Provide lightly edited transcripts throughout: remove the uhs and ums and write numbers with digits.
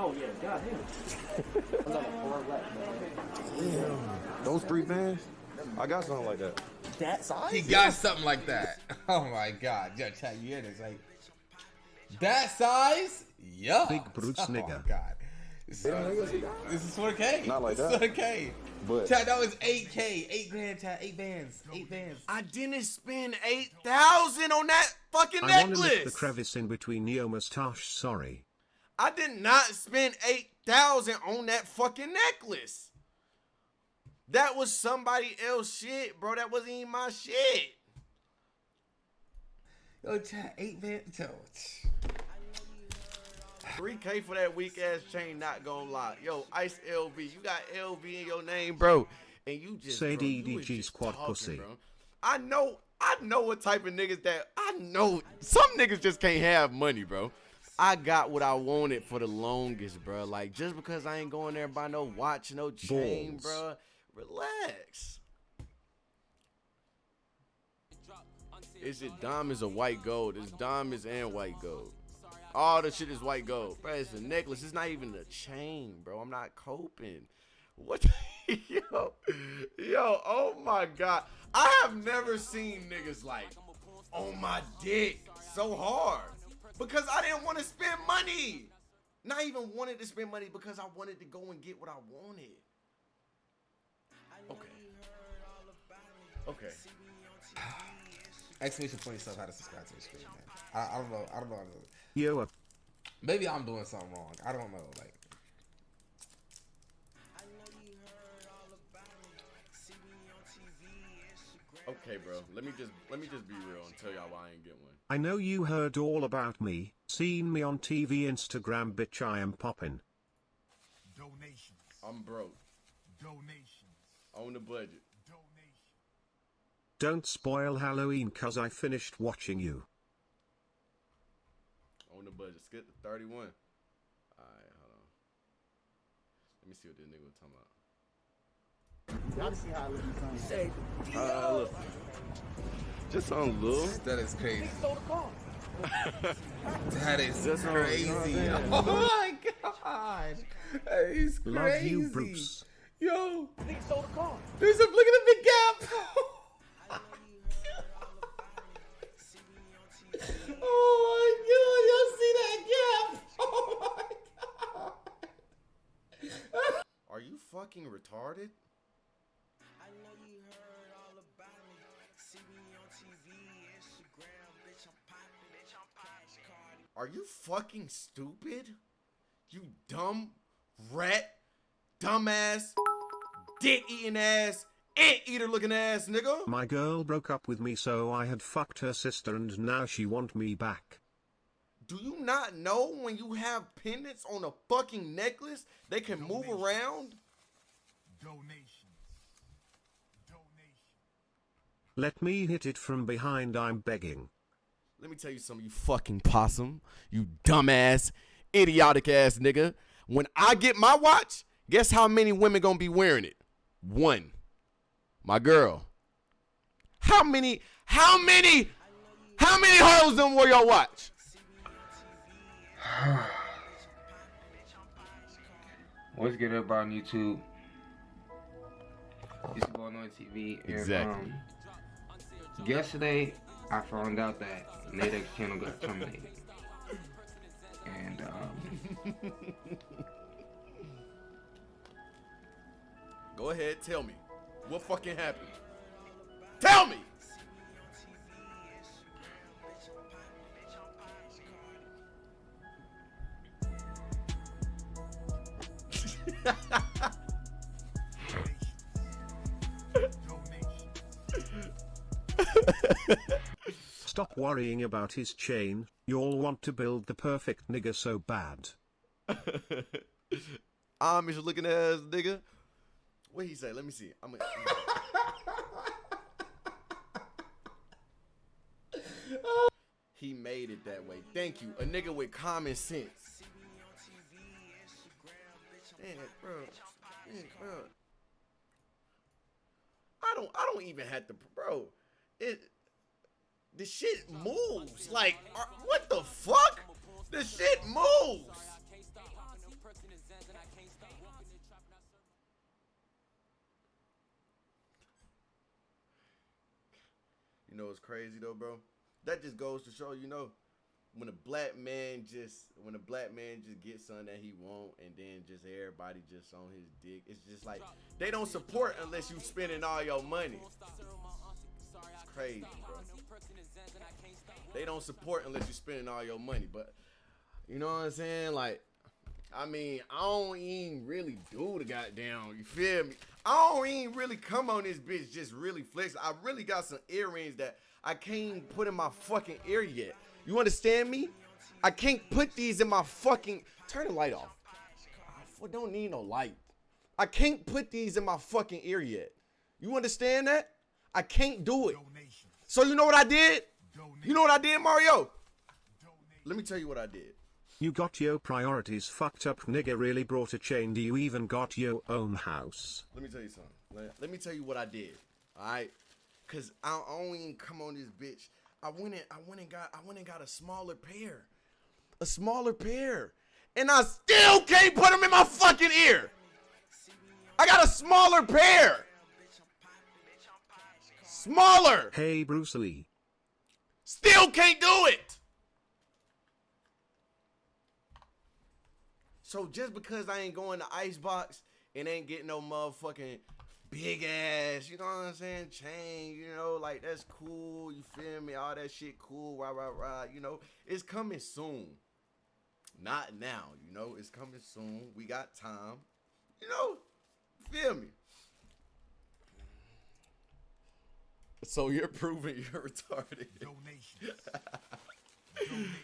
Oh yeah, goddamn. Damn. Those 3 bands? I got something like that. That size? He got something like that. Oh my god. Yo, chat, you hear this? Like, that size? Yeah. Big Bruce nigga. Oh my god. This is 4K. Not like that. 4K. But Chat, that was 8K. 8 grand, chat. 8 bands. 8 bands. I didn't spend 8,000 on that fucking I wanna lick the necklace. crevice in between your mustache, sorry. I did not spend 8,000 on that fucking necklace. That was somebody else's shit, bro. That wasn't even my shit. Yo, chat, 8 bands. Yo. 3K for that weak ass chain, not gonna lie. Yo, Ice LV, you got LV in your name, bro. And you just Say bro, you was DDG just squad talking, pussy. bro. I know what type of niggas that I know. Some niggas just can't have money, bro. I got what I wanted for the longest, bro. Like, just because I ain't going there and buy no watch, no chain, Balls. bro. Relax. Is it diamonds or white gold? It's diamonds and white gold. All the shit is white gold. Bro, it's a necklace. It's not even a chain, bro. I'm not coping. What? Yo, oh my God. I have never seen niggas like on my dick so hard. Because I didn't want to spend money. Not even wanted to spend money because I wanted to go and get what I wanted. Okay. Exclamation point yourself how to subscribe to the screen, man. I don't know. I don't know how to. Yo, Maybe I'm doing something wrong. I don't know. Like, Okay, bro. Let me just be real and tell y'all why I ain't get one. I know you heard all about me, seen me on TV, Instagram, bitch, I am poppin'. Donations. I'm broke. Donations. On the budget. Donations. Don't spoil Halloween cause I finished watching you. On the budget. Skip to 31. Alright, hold on. Let me see what this nigga was talking about. Y'all see how I look at say, Look. Just something little. that is crazy. stole the car. That is Just on- crazy. you know what I'm saying? Oh my god. That is crazy. Love you, Bruce. Yo, Nigga stole the car. there's a look at the big gap. Oh my god, y'all see that gap? Oh my god. Are you fucking retarded? I know you heard all about me. See me on TV, Instagram, bitch, I'm poppin', Are you fucking stupid? You dumb rat, dumbass, dick eating ass, ant eater looking ass nigga. My girl broke up with me so I had fucked her sister and now she want me back. Do you not know when you have pendants on a fucking necklace, they can move around? Donations. Let me hit it from behind, I'm begging. Let me tell you something, you fucking possum, you dumbass, idiotic ass nigga. When I get my watch, guess how many women gonna be wearing it? One. My girl. How many hoes done wore your watch? What's good, everybody on YouTube? It's your boy AnnoyingTV. And, Exactly. Yesterday, I found out that Nadek's channel got terminated. And, Go ahead, tell me. What fucking happened? Tell me! Stop worrying about his chain, y'all want to build the perfect nigga so bad. Amish looking ass nigga. What he say? Let me see. He made it that way. Thank you. A nigga with common sense. Damn, bro. Damn, bro. I don't even have to, bro. The shit moves. Like, what the fuck? The shit moves. You know what's crazy though, bro? That just goes to show, you know, when a black man just gets something that he want, and then just everybody just on his dick. It's just like they don't support unless you spending all your money. It's crazy, bro. They don't support unless you spending all your money. But you know what I'm saying? Like, I mean, I don't even really do the goddamn, you feel me? I don't even really come on this bitch just really flex. I really got some earrings that I can't put in my fucking ear yet. You understand me? I can't put these in my fucking, turn the light off. I don't need no light. I can't put these in my fucking ear yet. You understand that? I can't do it. So you know what I did? You know what I did, Mario? Let me tell you what I did. You got your priorities fucked up, nigga. Really brought a chain. Do you even got your own house? Let me tell you something. Let me tell you what I did. All right, cause I don't even come on this bitch. I went and got a smaller pair, and I still can't put them in my fucking ear. I got a smaller pair. Smaller. Hey, Bruce Lee. Still can't do it. So just because I ain't going to Icebox and ain't getting no motherfucking big ass, you know what I'm saying, chain, you know, like that's cool, you feel me, all that shit cool, rah, you know, it's coming soon. Not now, you know, it's coming soon. We got time, you know, feel me. So you're proving you're retarded.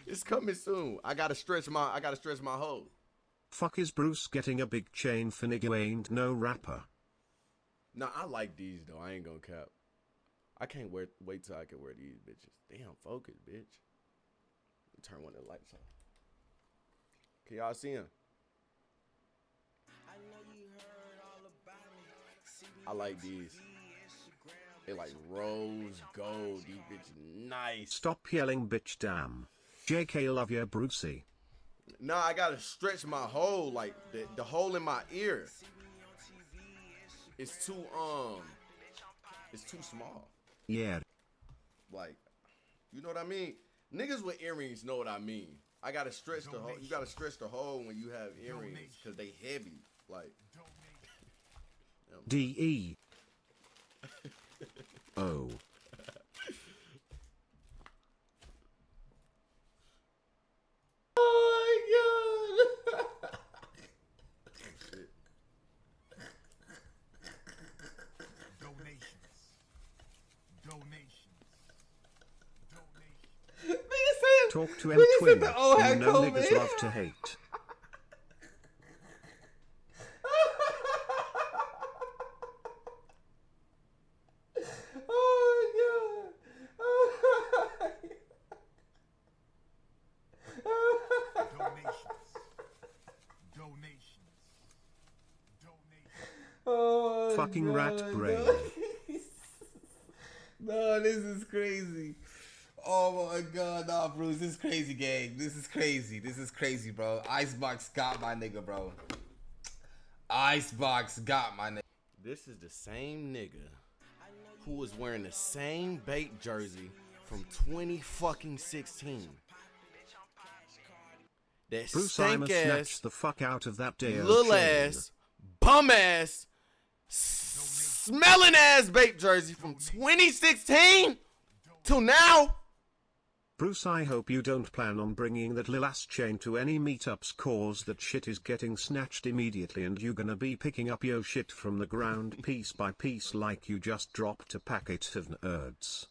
It's coming soon. I gotta stretch my hoe. Fuck is Bruce getting a big chain for nigga ain't no rapper? Nah, I like these though. I ain't gonna cap. I can't wait till I can wear these bitches. Damn, focus, bitch. Turn one of the lights on. Can y'all see him? I like these. They like rose gold. These bitches nice. Stop yelling, bitch. Damn. JK, love ya, Brucey. Nah, I gotta stretch my hole, like the hole in my ear. It's too small. Yeah. Like, you know what I mean? Niggas with earrings know what I mean. I gotta stretch the hole. You gotta stretch the hole when you have earrings because they heavy. Like DE. Oh. Oh my god. Talk to M Twin. You know niggas love to hate. Oh Fucking rat brain. No, this is crazy. Oh my god, nah, Bruce, this is crazy, gang. This is crazy, bro. Icebox got my nigga, bro. Icebox got my nigga. This is the same nigga who was wearing the same bait jersey from 2016. That Bruce, I must stank snatch ass, the fuck out of that day. little ass, bum ass, smelling ass bait jersey from 2016 till now. Bruce, I hope you don't plan on bringing that lil ass chain to any meetups, cause that shit is getting snatched immediately and you gonna be picking up your shit from the ground piece by piece like you just dropped a packet of nerds.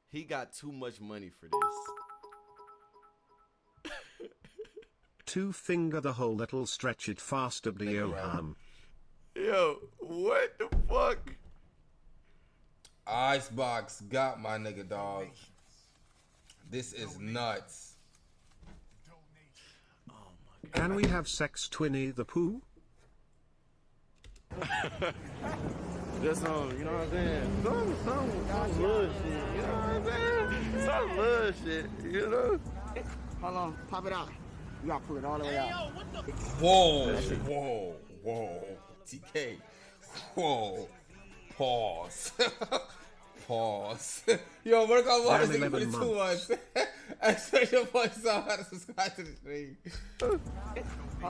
He got too much money for this. Two finger the hole that'll stretch it faster, Johan. Yo, what the fuck? Icebox got my nigga, dog. This is nuts. Can we have sex, Twinny the Pooh? Just some, you know what I'm saying? Some little shit, you know what I'm saying? Some little shit, you know? Hold on, pop it out. You gotta pull it all the way out. Whoa. TK. Whoa. Pause. Pause. Yo, work on watch Damn, nigga for 11 2 months. I search your voice out how to subscribe to the stream. Hold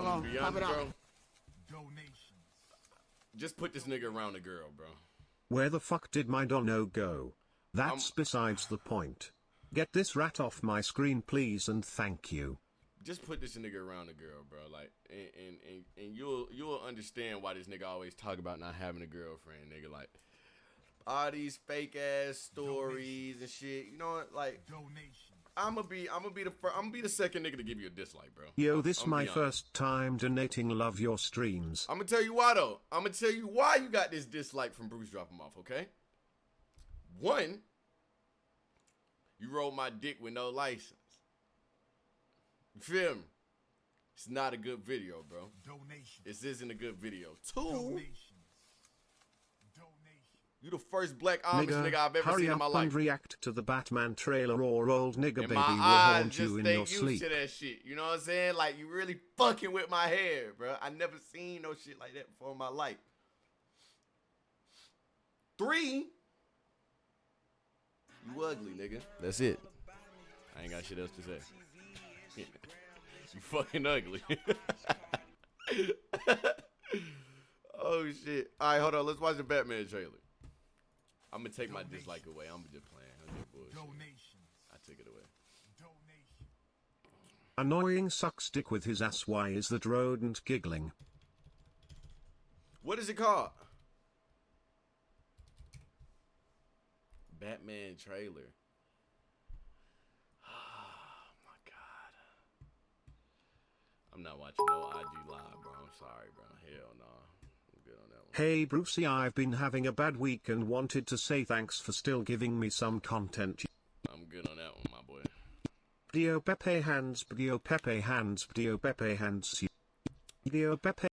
on, Be pop honest, it out. bro. Just put this nigga around a girl, bro. Where the fuck did my dono go? That's besides the point. Get this rat off my screen, please, and thank you. Just put this nigga around a girl, bro. Like, and you'll understand why this nigga always talk about not having a girlfriend, nigga. Like, all these fake ass stories and shit. You know what? Like, I'm gonna be the second nigga to give you a dislike, bro. Yo, this I'm my be honest. first time donating. Love your streams. I'm gonna tell you why though. I'm gonna tell you why you got this dislike from BruceDropEmOff, okay? One, you rolled my dick with no license. You feel me? It's not a good video, bro. This isn't a good video. Two, you the first black Amish nigga I've ever hurry seen in up my life. and react to the Batman trailer, or old nigga And baby my will eyes haunt just you in ain't your used sleep. to that shit. You know what I'm saying? Like, you really fucking with my hair, bro. I never seen no shit like that before in my life. Three, you ugly, nigga. That's it. I ain't got shit else to say. You fucking ugly. Oh, shit. All right, hold on. Let's watch the Batman trailer. I'm going to take my dislike away. I'm just playing. I'm just bullshit. I took it away. Annoying sucks dick with his ass. Why is that rodent giggling? What is it called? Batman trailer. Oh my god. I'm not watching no IG live, bro. I'm sorry, bro. Hell no. I'm good on that one. Hey Brucey, I've been having a bad week and wanted to say thanks for still giving me some content. I'm good on that one, my boy. Dio Pepe hands, Dio Pepe hands, Dio Pepe hands. Dio Pepe.